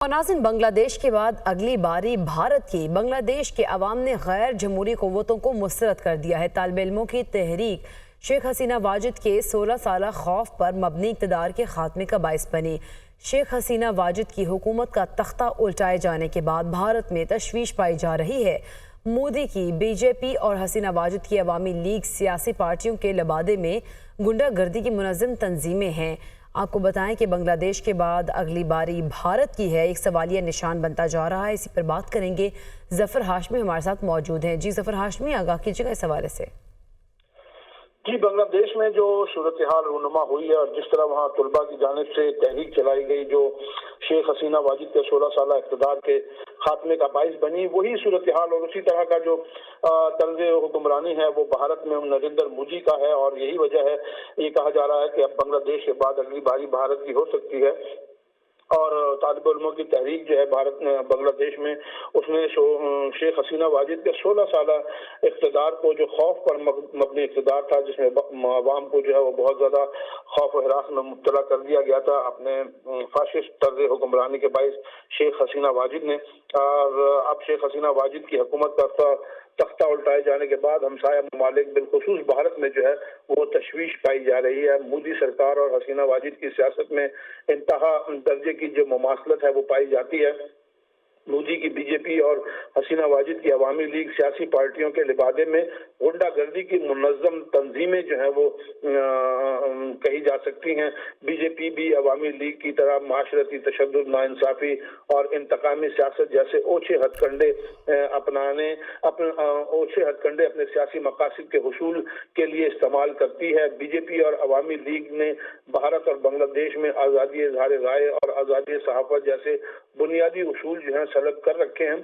और नाज़रीन, बांग्लादेश के बाद अगली बारी भारत की। बांग्लादेश के अवाम ने गैर जमहूरी क़ुव्वतों को मुस्तरद कर दिया है। तालिब इल्मों की तहरीक शेख हसीना वाजिद के 16 साला खौफ पर मबनी इक़्तिदार के खात्मे का बाइस बनी। शेख हसीना वाजिद की हुकूमत का तख्ता उल्टाए जाने के बाद भारत में तशवीश पाई जा रही है। मोदी की बीजेपी और हसीना वाजिद की अवामी लीग सियासी पार्टियों के लबादे में गुंडागर्दी की मुनज़्ज़म तंजीमें हैं। आपको बताएं कि बांग्लादेश के बाद अगली बारी भारत की है। एक सवालिया निशान बनता जा रहा है। इसी पर बात करेंगे। ज़फ़र हाशमी हमारे साथ मौजूद हैं। जी ज़फ़र हाशमी, आगाह कीजिएगा इस हवाले से। जी, बांग्लादेश में जो सूरत हाल रूनुमा हुई है और जिस तरह वहाँ तलबा की जानिब से तहरीक चलाई गई जो शेख हसीना वाजिद के 16 साल इक़्तिदार के खात्मे का बाइस बनी, वही सूरत हाल और उसी तरह का जो तर्ज हुक्मरानी है वो भारत में नरेंद्र मोदी का है। और यही वजह है, ये कहा जा रहा है कि अब बांग्लादेश के बाद अगली बारी भारत की हो सकती है। और तालिब इल्मों की तहरीक जो है भारत बांग्लादेश में, उसने शेख हसीना वाजिद के 16 साल इक़्तिदार को, जो खौफ पर मबनी इक़्तिदार था, जिसमें अवाम को जो है वो बहुत ज़्यादा खौफ और हिरास में मुब्तला कर दिया गया था अपने फाशिस्ट तर्ज हुक्मरानी के बाइस शेख हसीना वाजिद ने। और अब शेख हसीना वाजिद की हुकूमत का तख्ता उल्टाए जाने के बाद हमसाया ममालिक बिलखुसूस भारत में जो है वो तशवीश पाई जा रही है। मोदी सरकार और हसीना वाजिद की सियासत में इंतहा दर्जे की जो मुमासलत है वो पाई जाती है। मोदी की बीजेपी और हसीना वाजिद की अवामी लीग सियासी पार्टियों के लिबादे में गुंडागर्दी की मुनज़्ज़म तंजीमें जो है वो कही जा सकती हैं। बीजेपी भी अवामी लीग की तरह माशरती तशद्दुद, नाइंसाफ़ी और इंतकामी सियासत जैसे ओछे हथकंडे अपने सियासी मकासद के हुसूल के लिए इस्तेमाल करती है। बीजेपी और अवामी लीग ने भारत और बांग्लादेश में आज़ादी इज़हार राय और आज़ादी सहाफ़त जैसे बुनियादी उसूल जो हैं सलब कर रखे हैं।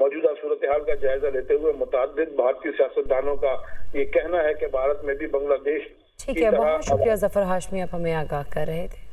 मौजूदा सूरत हाल का जायजा लेते हुए मुतअद्दिद भारतीय सियासतदानों का ये कहना है कि भारत में भी बांग्लादेश ठीक है। बहुत शुक्रिया ज़फ़र हाशमी, आप हमें आगाह कर रहे थे।